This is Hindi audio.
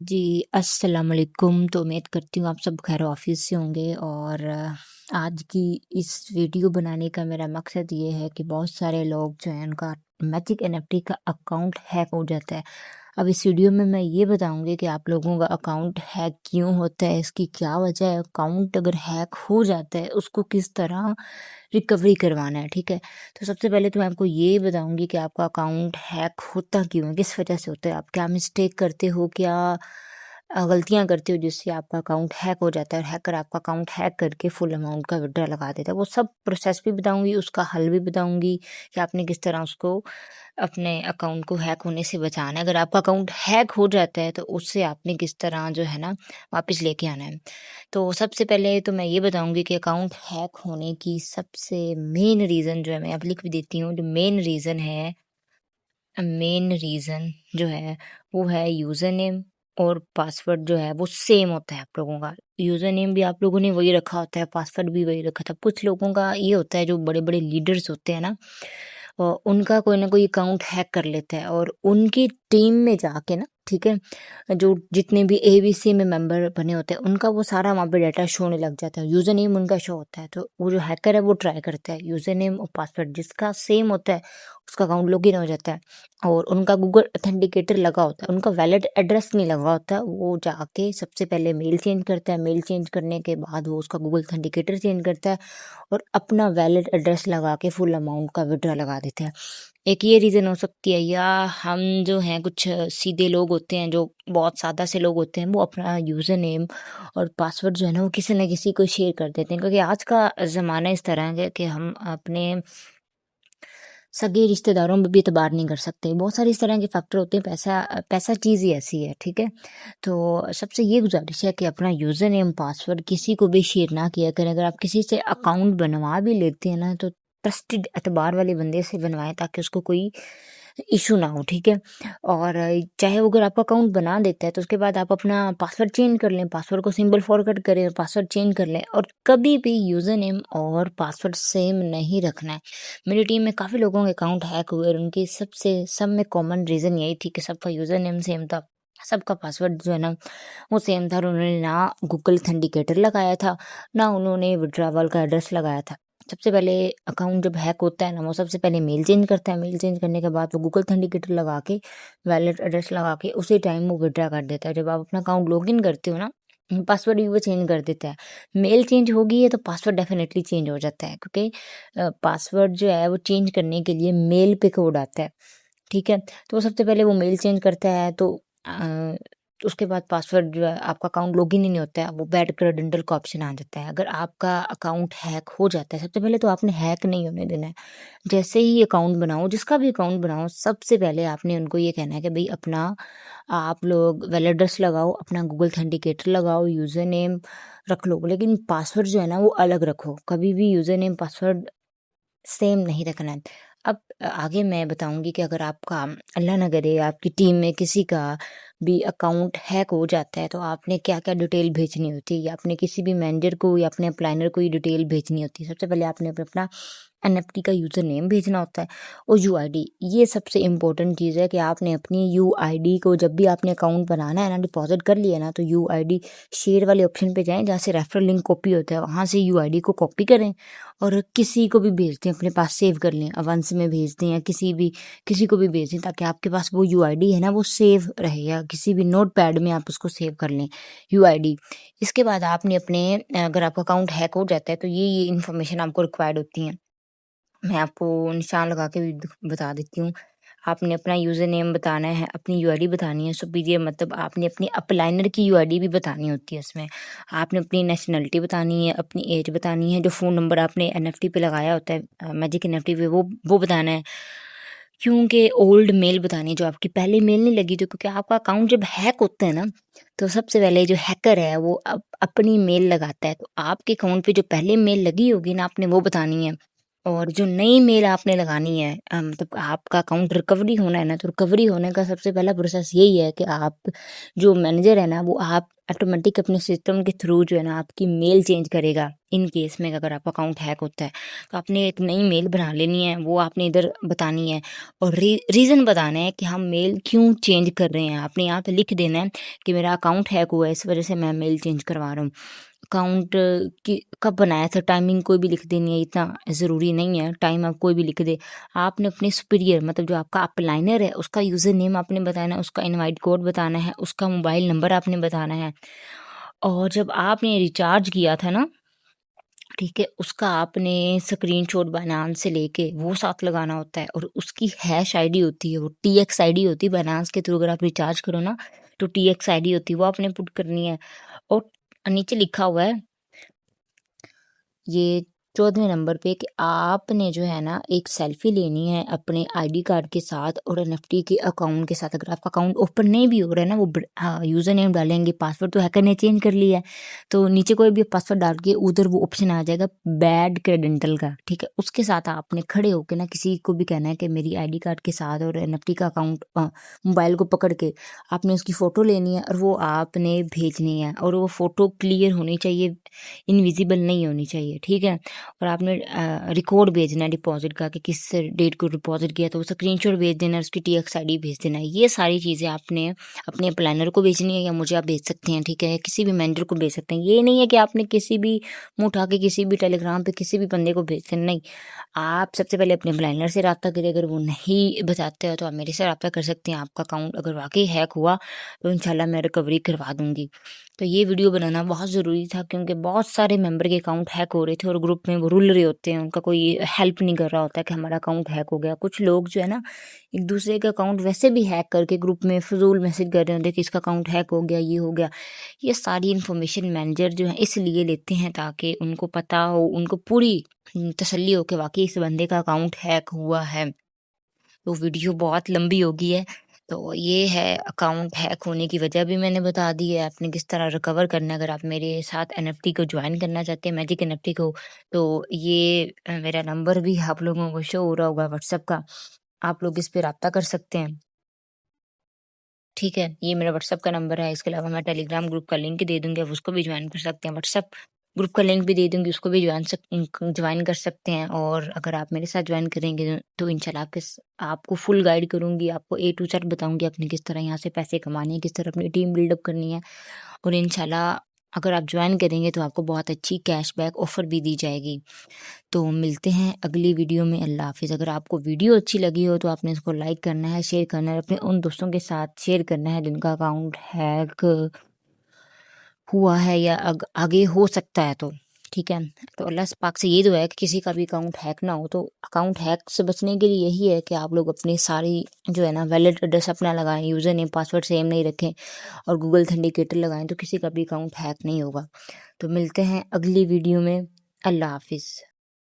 जी, अस्सलाम वालेकुम। तो उम्मीद करती हूँ आप सब खैर ऑफिस से होंगे और आज की इस वीडियो बनाने का मेरा मकसद ये है कि बहुत सारे लोग जो हैं उनका मैजिक एनएफटी का अकाउंट हैक हो जाता है। अब इस वीडियो में मैं ये बताऊंगी कि आप लोगों का अकाउंट हैक क्यों होता है, इसकी क्या वजह है, अकाउंट अगर हैक हो जाता है उसको किस तरह रिकवरी करवाना है, ठीक है। तो सबसे पहले तो मैं आपको ये बताऊंगी कि आपका अकाउंट हैक होता क्यों है, किस वजह से होता है, आप क्या मिस्टेक करते हो, क्या गलतियां करते हो जिससे आपका अकाउंट हैक हो जाता है और हैकर आपका अकाउंट हैक करके फुल अमाउंट का विड्रॉ लगा देता है। वो सब प्रोसेस भी बताऊंगी, उसका हल भी बताऊंगी कि आपने किस तरह उसको अपने अकाउंट को हैक होने से बचाना है। अगर आपका अकाउंट हैक हो जाता है तो उससे आपने किस तरह जो है ना वापस लेके आना है। तो सबसे पहले तो मैं ये बताऊंगी कि अकाउंट हैक होने की सबसे मेन रीज़न जो है, मैं अब लिख भी देती हूँ, जो मेन रीज़न जो है वो है यूज़र नेम और पासवर्ड जो है वो सेम होता है आप लोगों का। यूज़र नेम भी आप लोगों ने वही रखा होता है, पासवर्ड भी वही रखा था। कुछ लोगों का ये होता है, जो बड़े-बड़े लीडर्स होते हैं ना, उनका कोई ना कोई अकाउंट हैक कर लेता है और उनकी टीम में जाके ना, ठीक है, जो जितने भी एबीसी में मेंबर बने होते हैं उनका वो सारा वहाँ पे डाटा शो होने लग जाता है, यूज़र नेम उनका शो होता है। तो वो जो हैकर है वो ट्राई करता है यूज़र नेम और पासवर्ड जिसका सेम होता है उसका अकाउंट लॉगिन हो जाता है और उनका गूगल ऑथेंटिकेटर लगा होता है, उनका वैलिड एड्रेस नहीं लगा होता। वो जाके सबसे पहले मेल चेंज करता है, मेल चेंज करने के बाद वो उसका गूगल ऑथेंटिकेटर चेंज करता है और अपना वैलिड एड्रेस लगा के फुल अमाउंट का विड्रॉ लगा देते हैं। एक ये रीज़न हो सकती है, या हम जो हैं कुछ सीधे लोग होते हैं, जो बहुत सादा से लोग होते हैं, वो अपना यूज़र नेम और पासवर्ड जो है ना वो किसी न किसी को शेयर कर देते हैं, क्योंकि आज का ज़माना इस तरह का है कि हम अपने सगे रिश्तेदारों में भी एतबार नहीं कर सकते। बहुत सारे इस तरह के फैक्टर होते हैं, पैसा चीज़ ही ऐसी है, ठीक है। तो सबसे ये गुजारिश है कि अपना यूज़र नेम पासवर्ड किसी को भी शेयर ना किया करें। अगर आप किसी से अकाउंट बनवा भी लेते हैं ना तो ट्रस्टेड एतबार वाले बंदे से बनवाएं ताकि उसको कोई इशू ना हो, ठीक है। और चाहे वो अगर आपका अकाउंट बना देता है तो उसके बाद आप अपना पासवर्ड चेंज कर लें, पासवर्ड को सिंबल फॉरवर्ड करें और पासवर्ड चेंज कर लें, और कभी भी यूज़र नेम और पासवर्ड सेम नहीं रखना है। मेरी टीम में काफ़ी लोगों के अकाउंट हैक हुए और उनकी सब में कॉमन रीज़न यही थी कि सबका यूज़र नेम सेम था, सबका पासवर्ड जो है ना वो सेम था और उन्होंने ना गूगल ऑथेंटिकेटर लगाया था, ना उन्होंने विड्रॉवल का एड्रेस लगाया था। सबसे पहले अकाउंट जब हैक होता है ना, वो सबसे पहले मेल चेंज करता है, मेल चेंज करने के बाद वो गूगल ऑथेंटिकेटर लगा के वैलिड एड्रेस लगा के उसी टाइम वो विड्रॉ कर देता है। जब आप अपना अकाउंट लॉगिन करते हो ना, पासवर्ड भी वो चेंज कर देता है। मेल चेंज होगी है तो पासवर्ड डेफिनेटली चेंज हो जाता है, क्योंकि पासवर्ड जो है वो चेंज करने के लिए मेल पे कोड आता है, ठीक है। तो वो सबसे पहले वो मेल चेंज करता है, तो उसके बाद पासवर्ड जो है आपका अकाउंट लॉगिन ही नहीं होता है, वो बैड क्रेडेंशियल का ऑप्शन आ जाता है। अगर आपका अकाउंट हैक हो जाता है, सबसे पहले तो आपने हैक नहीं होने देना है। जैसे ही अकाउंट बनाओ, जिसका भी अकाउंट बनाओ, सबसे पहले आपने उनको ये कहना है कि भई अपना आप लोग वैलिड एड्रेस लगाओ, अपना गूगल ऑथेंटिकेटर लगाओ, यूज़र नेम रख लो, लेकिन पासवर्ड जो है ना वो अलग रखो। कभी भी यूज़र नेम पासवर्ड सेम नहीं रखना है। अब आगे मैं बताऊँगी कि अगर आपका अल्लाह ना करे आपकी टीम में किसी का भी अकाउंट हैक हो जाता है तो आपने क्या-क्या डिटेल भेजनी होती है, या आपने किसी भी मैनेजर को या अपने अप्लाइनर को ये डिटेल भेजनी होती है। सबसे पहले आपने अपना एनएफटी का यूज़र नेम भेजना होता है और यूआईडी। ये सबसे इम्पोर्टेंट चीज़ है कि आपने अपनी यूआईडी को, जब भी आपने अकाउंट बनाना है ना, डिपॉज़िट कर लिया ना, तो यूआईडी शेयर वाले ऑप्शन पे जाएँ, जहाँ से रेफरल लिंक कॉपी होता है, वहाँ से यूआईडी को कॉपी करें और किसी को भी भेज दें, अपने पास सेव कर लें, अवंस में भेज दें या किसी को भी भेज दें, ताकि आपके पास वो यूआईडी है ना वो सेव रहे, या किसी भी नोटपैड में आप उसको सेव कर लें यूआईडी। इसके बाद आपने अपने अगर आपका अकाउंट हैक हो जाता है तो ये इन्फॉर्मेशन आपको रिक्वायर्ड होती हैं। मैं आपको निशान लगा के भी बता देती हूँ। आपने अपना यूज़र नेम बताना है, अपनी यूआईडी बतानी है, सुपीरियर मतलब आपने अपनी अपलाइनर की यूआईडी भी बतानी होती है इसमें। आपने अपनी नेशनैलिटी बतानी है, अपनी एज बतानी है, जो फ़ोन नंबर आपने एनएफटी पे लगाया होता है, मैजिक एनएफटी पे, वो बताना है। क्योंकि ओल्ड मेल बतानी है, जो आपकी पहले मेल नहीं लगी थी, क्योंकि आपका अकाउंट जब हैक होता है ना, तो सबसे पहले जो हैकर है वो अपनी मेल लगाता है। तो आपके अकाउंट पे जो पहले मेल लगी होगी ना, आपने वो बतानी है। और जो नई मेल आपने लगानी है, मतलब आपका अकाउंट रिकवरी होना है ना, तो रिकवरी होने का सबसे पहला प्रोसेस यही है कि आप जो मैनेजर है ना, वो आप ऑटोमेटिक अपने सिस्टम के थ्रू जो है ना आपकी मेल चेंज करेगा। इन केस में अगर आपका अकाउंट हैक होता है तो आपने एक नई मेल बना लेनी है, वो आपने इधर बतानी है और रीज़न बताना है कि हम मेल क्यों चेंज कर रहे हैं। आपने यहाँ पे लिख देना है कि मेरा अकाउंट हैक हुआ है, इस वजह से मैं मेल चेंज करवा रहा हूँ। अकाउंट की कब बनाया था, टाइमिंग कोई भी लिख देनी है, इतना ज़रूरी नहीं है, टाइम आप कोई भी लिख दे। आपने अपने सुपीरियर मतलब जो आपका अपलाइनर है उसका यूज़र नेम आपने बताना है, उसका इनवाइट कोड बताना है, उसका मोबाइल नंबर आपने बताना है। और जब आपने रिचार्ज किया था ना, ठीक है, उसका आपने स्क्रीनशॉट बायनांस से लेके वो साथ लगाना होता है और उसकी हैश आईडी होती है, वो टीएक्स आईडी होती है। बायनांस के थ्रू अगर आप रिचार्ज करो ना तो टीएक्स आईडी होती है, वो आपने पुट करनी है। और नीचे लिखा हुआ है ये 14वें नंबर पे कि आपने जो है ना एक सेल्फी लेनी है अपने आईडी कार्ड के साथ और एनएफटी के अकाउंट के साथ। अगर आपका अकाउंट ओपन नहीं भी हो रहा है ना, वो हाँ, यूज़र नेम डालेंगे, पासवर्ड तो हैकर ने चेंज कर लिया है, तो नीचे कोई भी पासवर्ड डाल के उधर वो ऑप्शन आ जाएगा बैड क्रेडेंटल का, ठीक है। उसके साथ आपने खड़े होकर ना किसी को भी कहना है कि मेरी आईडी कार्ड के साथ और एनएफटी का अकाउंट मोबाइल को पकड़ के आपने उसकी फ़ोटो लेनी है और वो आपने भेजनी है, और वो फ़ोटो क्लियर होनी चाहिए, इनविजिबल नहीं होनी चाहिए, ठीक है। और आपने रिकॉर्ड भेजना है डिपॉजिट का कि किस डेट को डिपॉजिट किया, तो वो स्क्रीनशॉट भेज देना है, उसकी टीएक्स आईडी भेज देना है। ये सारी चीज़ें आपने अपने प्लानर को भेजनी है या मुझे आप भेज सकते हैं, ठीक है, किसी भी मैनेजर को भेज सकते हैं। ये नहीं है कि आपने किसी भी मुँह उठा के किसी भी टेलीग्राम पे किसी भी बंदे को भेज देना, नहीं। आप सबसे पहले अपने प्लानर से रब्ता करें, अगर वो नहीं बताते हो तो आप मेरे से रब्ता कर सकते हैं। आपका अकाउंट अगर वाकई हैक हुआ तो इंशाल्लाह मैं रिकवरी करवा दूंगी। तो ये वीडियो बनाना बहुत ज़रूरी था क्योंकि बहुत सारे मेंबर के अकाउंट हैक हो रहे थे और ग्रुप में वो रुल रहे होते हैं, उनका कोई हेल्प नहीं कर रहा होता कि हमारा अकाउंट हैक हो गया। कुछ लोग जो है ना एक दूसरे का अकाउंट वैसे भी हैक करके ग्रुप में फजूल मैसेज कर रहे होते हैं कि इसका अकाउंट हैक हो गया, ये हो गया। ये सारी इन्फॉर्मेशन मैनेजर जो है इसलिए लेते हैं ताकि उनको पता हो, उनको पूरी तसल्ली हो कि वाकई इस बंदे का अकाउंट हैक हुआ है। तो वीडियो बहुत लंबी हो गई है। तो ये है अकाउंट हैक होने की वजह भी मैंने बता दी है, आपने किस तरह रिकवर करना है। अगर आप मेरे साथ एनएफटी को ज्वाइन करना चाहते हैं, मैजिक एनएफटी को, तो ये मेरा नंबर भी आप लोगों को शो हो रहा होगा व्हाट्सएप का, आप लोग इस पे रब्ता कर सकते हैं, ठीक है। ये मेरा व्हाट्सएप का नंबर है। इसके अलावा मैं टेलीग्राम ग्रुप का लिंक दे दूँगी, आप उसको भी जॉइन कर सकते हैं। व्हाट्सएप ग्रुप का लिंक भी दे दूँगी, उसको भी जॉइन कर सकते हैं। और अगर आप मेरे साथ जॉइन करेंगे तो इंशाल्लाह आपको फुल गाइड करूँगी, आपको ए टू जेड बताऊँगी आपने किस तरह यहाँ से पैसे कमाने हैं, किस तरह अपनी टीम बिल्डअप करनी है। और इंशाल्लाह अगर आप जॉइन करेंगे तो आपको बहुत अच्छी कैशबैक ऑफ़र भी दी जाएगी। तो मिलते हैं अगली वीडियो में। अल्लाह हाफ़िज़। अगर आपको वीडियो अच्छी लगी हो तो आपने इसको लाइक करना है, शेयर करना है, अपने उन दोस्तों के साथ शेयर करना है जिनका अकाउंट हैक हुआ है या आगे हो सकता है, तो ठीक है। तो अल्लाह से पाक से ये दुआ है कि किसी का भी अकाउंट हैक ना हो। तो अकाउंट हैक से बचने के लिए यही है कि आप लोग अपनी सारी जो है ना वैलिड एड्रेस अपना लगाएं, यूज़र नेम पासवर्ड सेम नहीं रखें और गूगल ऑथेंटिकेटर लगाएं, तो किसी का भी अकाउंट हैक नहीं होगा। तो मिलते हैं अगली वीडियो में। अल्लाह हाफ़िज़।